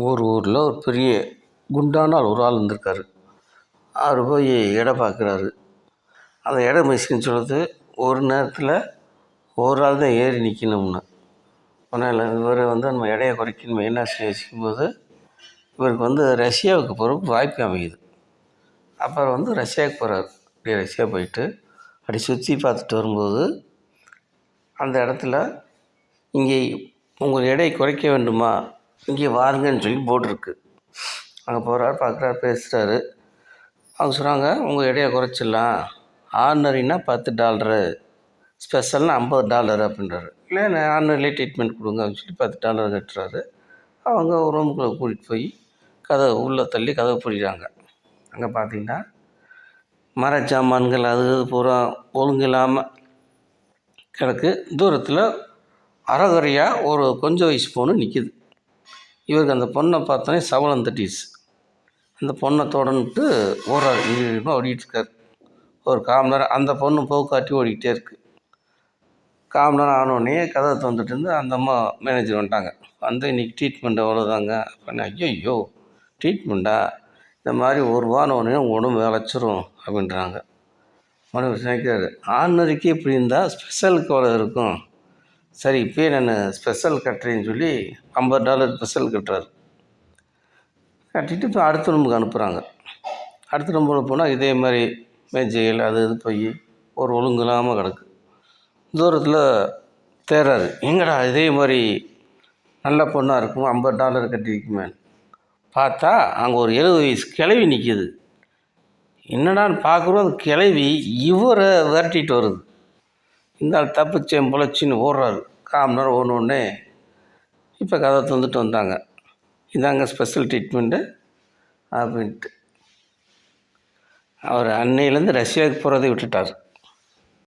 ஒரு ஊரில் ஒரு பெரிய குண்டான ஒரு ஆள் இருந்திருக்காரு. அவர் போய் எடை பார்க்குறாரு. அந்த எடை மிஷின் சொல்லுது, ஒரு நேரத்தில் ஒரு ஆள் தான் ஏறி நிற்கணும்னு. ஒன்றும் இவர் நம்ம எடையை குறைக்கணும் மெயினாக யோசிக்கும்போது இவருக்கு ரஷ்யாவுக்கு போகிறதுக்கு வாய்ப்பு அமையுது. அப்புறம் ரஷ்யாவுக்கு போகிறார். அப்படியே ரஷ்யா போயிட்டு அப்படி சுற்றி பார்த்துட்டு வரும்போது அந்த இடத்துல இங்கே உங்கள் எடையை குறைக்க வேண்டுமா, இங்கே வாருங்கன்னு சொல்லி போட்டிருக்கு. அங்கே போகிறாரு, பார்க்குறாரு, பேசுகிறாரு. அவங்க சொல்கிறாங்க, உங்கள் எடையை குறைச்சிடலாம், ஆர்டினரினா $10, ஸ்பெஷல்னா $50 அப்படின்றாரு. இல்லை நான் ஆர்டினரிலே ட்ரீட்மெண்ட் கொடுங்க அப்படின்னு சொல்லி $10 கட்டுறாரு. அவங்க ஒரு ரூமுக்குள்ளே கூட்டிகிட்டு போய் உள்ளே தள்ளி கதவை பூட்டிட்டாங்க. அங்கே பார்த்தீங்கன்னா மரச்சாமான்கள் அது பூரா ஒழுங்கு இல்லாமல் கிடக்கு. தூரத்தில் அறகுறையாக ஒரு கொஞ்சம் வயசு பொண்ணு நிற்கிது. இவருக்கு அந்த பொண்ணை பார்த்தோன்னே சவலம் தட்டிச்சு. அந்த பொண்ணை தொடர்ந்துட்டு ஓடுறாரு. இங்கே ஓடிட்டுருக்கார். ஒரு 1/4 மணி நேரம் அந்த பொண்ணு போக்காட்டி ஓடிக்கிட்டே இருக்குது. 1/4 மணி நேரம் ஆனோடனே கதவை திறந்துட்டு இருந்து அந்த அம்மா மேனேஜர் வந்துட்டாங்க. இன்றைக்கி ட்ரீட்மெண்ட் அவ்வளோதாங்க அப்படின்னு. ஐயோ ட்ரீட்மெண்ட்டா, இந்த மாதிரி ஒரு வாரம்னே உடம்பு விளைச்சிரும் அப்படின்றாங்க. மறுபடியும் நினைக்கிறாரு, ஆர்டினரிக்கு இப்படி இருந்தால் ஸ்பெஷலுக்கு எவ்வளோ இருக்கும், சரி இப்போயே நான் ஸ்பெஷல் கட்டுறேன்னு சொல்லி $50 ஸ்பெஷல் கட்டுறாரு. கட்டிட்டு இப்போ அடுத்த ரூமுக்கு அனுப்புகிறாங்க. அடுத்த ரூமில் போனால் இதே மாதிரி மேஜைகள் அது இது போய் ஒரு ஒழுங்கு இல்லாமல் கிடக்கு. தூரத்தில் தேடுறாரு, எங்கடா இதே மாதிரி நல்ல பொண்ணாக இருக்கும் $50 கட்டியிருக்குமே. பார்த்தா அங்கே ஒரு 70 வயசு கிழவி நிற்கிது. என்னடான்னு பார்க்குறோம், அந்த கிழவி இவரை விரட்டிட்டு வருது. இந்த ஆள் தப்பிச்சேன் பொழைச்சின்னு ஓடுறாரு. 1/4 மணி நேரம் ஓடனோடனே இப்போ கதை தந்துட்டு வந்தாங்க, இதாங்க ஸ்பெஷல் ட்ரீட்மெண்ட்டு அப்படின்ட்டு. அவர் அன்னையிலேருந்து ரஷ்யாவுக்கு போகிறதை விட்டுட்டார்.